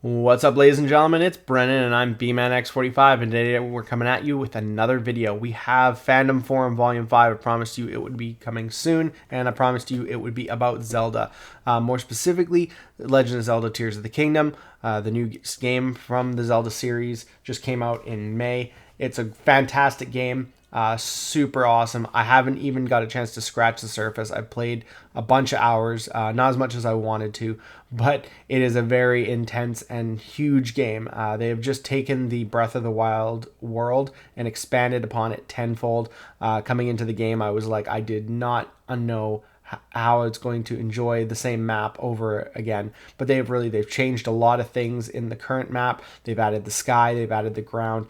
What's up, ladies and gentlemen? It's Brennan, and I'm BManX45, and today we're coming at you with another video. We have Fandom Forum Volume 5. I promised you it would be coming soon, and I promised you it would be about Zelda. More specifically, Legend of Zelda Tears of the Kingdom. The new game from the Zelda series just came out in May. It's a fantastic game. Super awesome. I haven't even got a chance to scratch the surface. I've played a bunch of hours, not as much as I wanted to, but it is a very intense and huge game. They have just taken the Breath of the Wild world and expanded upon it tenfold. Coming into the game, I was like, I did not know how it's going to enjoy the same map over again, but they've changed a lot of things in the current map. They've added the sky, they've added the ground.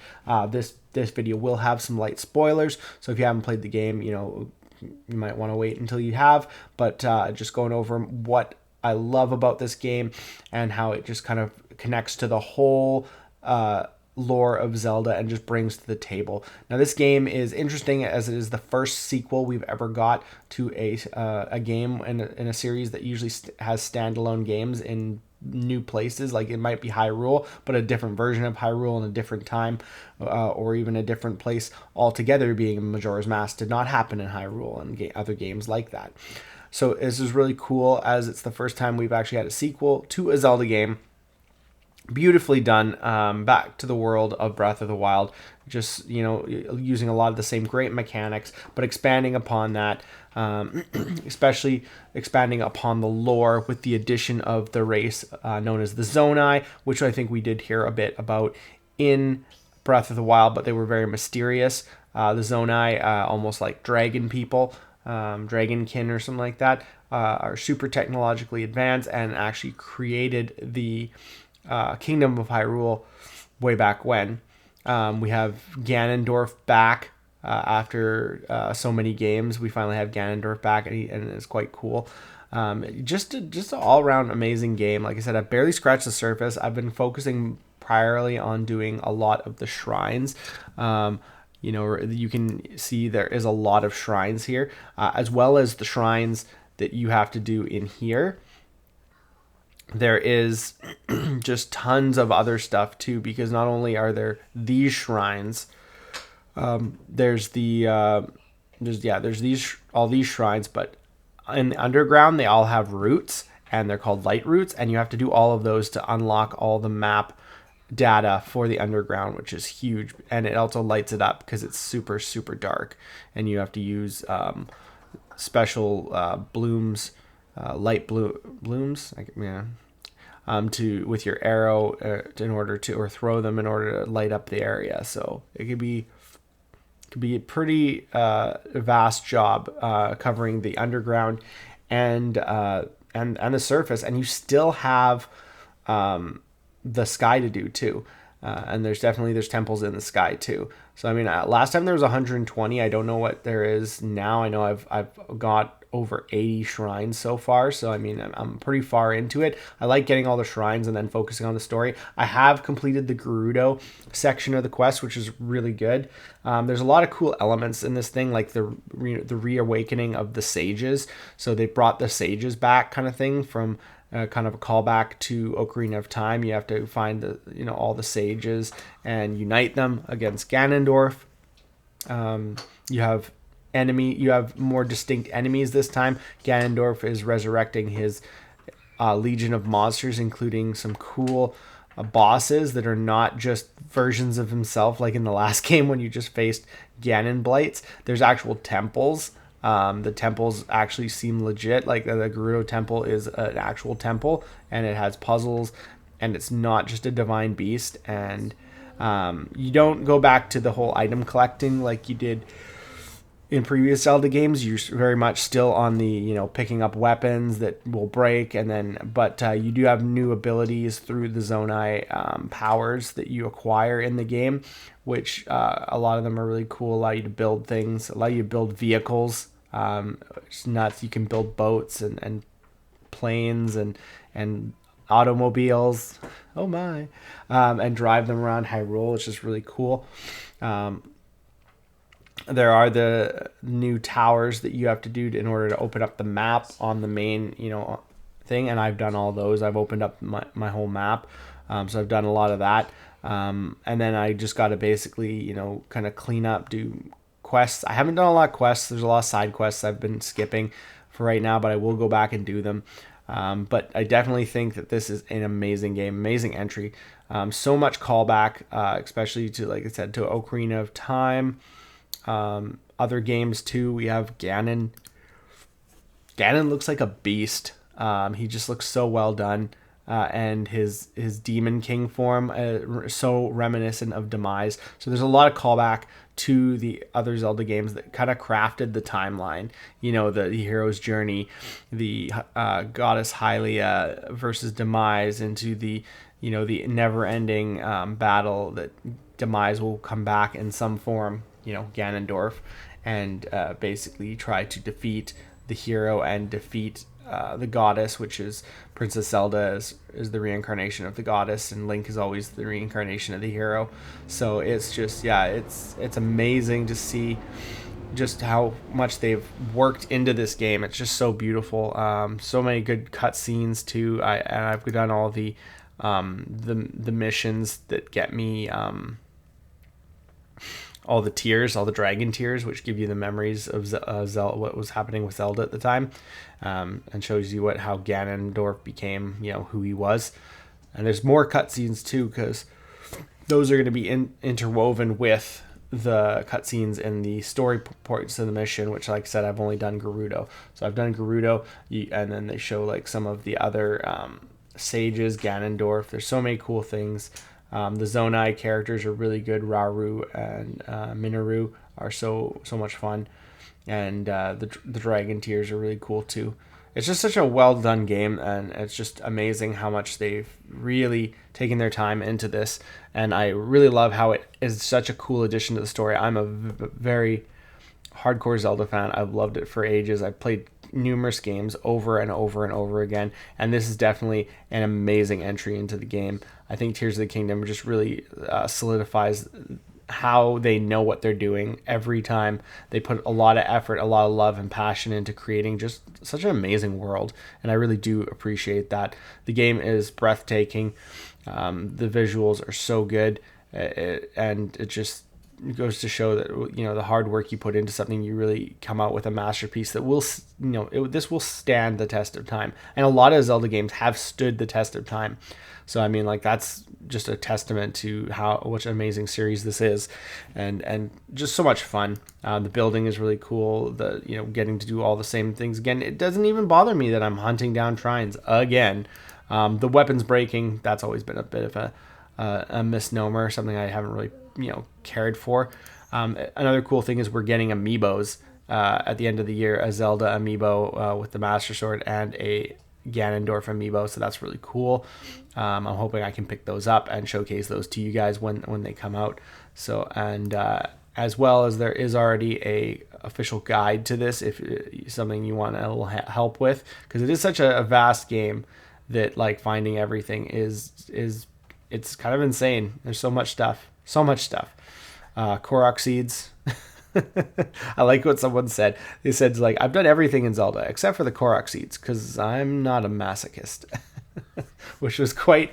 This video will have some light spoilers, so if you haven't played the game, you might want to wait until you have, but just going over what I love about this game and how it just kind of connects to the whole lore of Zelda and just brings to the table. Now, this game is interesting as it is the first sequel we've ever got to a game in a series that usually has standalone games in new places. Like, it might be Hyrule, but a different version of Hyrule in a different time, or even a different place altogether. Being Majora's Mask did not happen in Hyrule and other games like that. So this is really cool, as it's the first time we've actually had a sequel to a Zelda game. Beautifully done, back to the world of Breath of the Wild, just using a lot of the same great mechanics, but expanding upon that, especially expanding upon the lore with the addition of the race known as the Zonai, which I think we did hear a bit about in Breath of the Wild, but they were very mysterious. The Zonai, almost like dragon people, dragonkin or something like that, are super technologically advanced and actually created the Kingdom of Hyrule way back when. We have Ganondorf back after so many games. We finally have Ganondorf back, and it's quite cool. Just an all-around amazing game. Like I said, I've barely scratched the surface. I've been focusing primarily on doing a lot of the shrines. You can see there is a lot of shrines here, as well as the shrines that you have to do in here. There is just tons of other stuff too, because not only are there these shrines, there's all these shrines, but in the underground they all have roots, and they're called light roots, and you have to do all of those to unlock all the map data for the underground, which is huge. And it also lights it up because it's super, super dark, and you have to use special blooms, light blooms, with your arrow in order to, or throw them in order to light up the area. So it could be a pretty vast job covering the underground and the surface, and you still have the sky to do too. And there's temples in the sky too. So I mean, last time there was 120. I don't know what there is now. I know I've got over 80 shrines so far. So I mean, I'm pretty far into it. I like getting all the shrines and then focusing on the story. I have completed the Gerudo section of the quest, which is really good. There's a lot of cool elements in this thing, like the reawakening of the sages. So they brought the sages back, kind of thing, from kind of a callback to Ocarina of Time. You have to find all the sages and unite them against Ganondorf. You have more distinct enemies this time. Ganondorf is resurrecting his legion of monsters, including some cool bosses that are not just versions of himself, like in the last game when you just faced Ganon Blights. There's actual temples. The temples actually seem legit. Like the Gerudo temple is an actual temple, and it has puzzles, and it's not just a divine beast. And you don't go back to the whole item collecting like you did in previous Zelda games. You're very much still on the picking up weapons that will break, but you do have new abilities through the Zonai powers that you acquire in the game, which a lot of them are really cool. Allow you to build things, allow you to build vehicles. It's nuts. You can build boats and planes and automobiles. Oh my. And drive them around Hyrule, which is really cool. There are the new towers that you have to do in order to open up the map on the main, thing, and I've done all those. I've opened up my whole map, so I've done a lot of that. And then I just got to basically, you know, kind of clean up, do quests. I haven't done a lot of quests. There's a lot of side quests I've been skipping for right now, but I will go back and do them. But I definitely think that this is an amazing game, amazing entry. So much callback, especially to, like I said, to Ocarina of Time. Other games too. We have Ganon. Ganon looks like a beast. He just looks so well done. And his Demon King form, so reminiscent of Demise. So there's a lot of callback to the other Zelda games that kind of crafted the timeline. You know, the hero's journey, the goddess Hylia versus Demise, into the, you know, the never-ending battle that Demise will come back in some form, you know, Ganondorf, and basically try to defeat the hero and defeat the goddess, which is Princess Zelda is the reincarnation of the goddess, and Link is always the reincarnation of the hero. So it's just, yeah, it's amazing to see just how much they've worked into this game. It's just so beautiful. So many good cutscenes too. I've done all the missions that get me all the tears, all the dragon tears, which give you the memories of Zelda, what was happening with Zelda at the time, and shows you how Ganondorf became, you know, who he was. And there's more cutscenes too, because those are going to be interwoven with the cutscenes in the story parts of the mission, which, like I said, I've only done Gerudo. So I've done Gerudo, and then they show like some of the other sages, Ganondorf. There's so many cool things. The Zonai characters are really good. Rauru and Minoru are so much fun, and the Dragon Tears are really cool too. It's just such a well done game, and it's just amazing how much they've really taken their time into this. And I really love how it is such a cool addition to the story. I'm a very hardcore Zelda fan. I've loved it for ages. I've played numerous games over and over and over again, and this is definitely an amazing entry into the game. I think Tears of the Kingdom just really solidifies how they know what they're doing every time. They put a lot of effort, a lot of love and passion into creating just such an amazing world, and I really do appreciate that. The game is breathtaking. The visuals are so good, and it just goes to show that, you know, the hard work you put into something, you really come out with a masterpiece that will, you know, this will stand the test of time. And a lot of Zelda games have stood the test of time. So I mean, like, that's just a testament to what an amazing series this is, and just so much fun. The building is really cool. You know, getting to do all the same things again. It doesn't even bother me that I'm hunting down shrines again. The weapons breaking, that's always been a bit of a misnomer, something I haven't really, you know, cared for. Another cool thing is we're getting amiibos at the end of the year, a Zelda amiibo with the Master Sword and a Ganondorf amiibo, so that's really cool. I'm hoping I can pick those up and showcase those to you guys when they come out. So, and as well as there is already a official guide to this, if something you want a little help with, because it is such a vast game that, like, finding everything is it's kind of insane. There's so much stuff. Korok seeds. I like what someone said. They said, like, I've done everything in Zelda except for the Korok seeds because I'm not a masochist, which was quite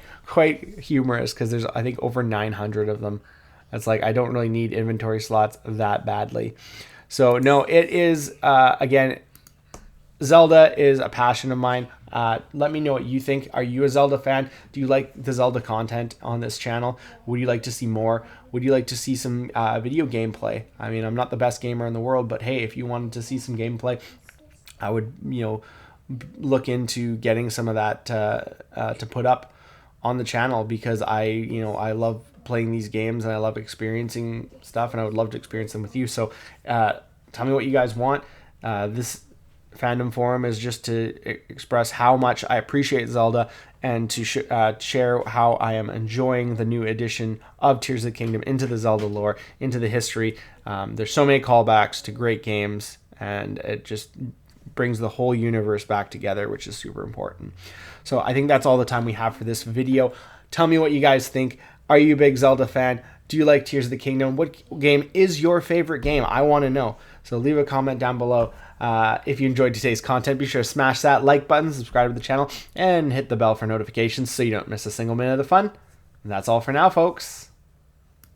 humorous because there's, I think, over 900 of them. That's like, I don't really need inventory slots that badly. So no, it is, again, Zelda is a passion of mine. Let me know what you think. Are you a Zelda fan? Do you like the Zelda content on this channel? Would you like to see more? Would you like to see some video gameplay? I mean, I'm not the best gamer in the world, but hey, if you wanted to see some gameplay, I would, you know, look into getting some of that to put up on the channel, because I love playing these games and I love experiencing stuff, and I would love to experience them with you. So tell me what you guys want. This Fandom Forum is just to express how much I appreciate Zelda, and to share how I am enjoying the new edition of Tears of the Kingdom into the Zelda lore, into the history. There's so many callbacks to great games, and it just brings the whole universe back together, which is super important. So I think that's all the time we have for this video. Tell me what you guys think. Are you a big Zelda fan? Do you like Tears of the Kingdom? What game is your favorite game? I want to know. So leave a comment down below. If you enjoyed today's content, be sure to smash that like button, subscribe to the channel, and hit the bell for notifications so you don't miss a single minute of the fun. And that's all for now, folks.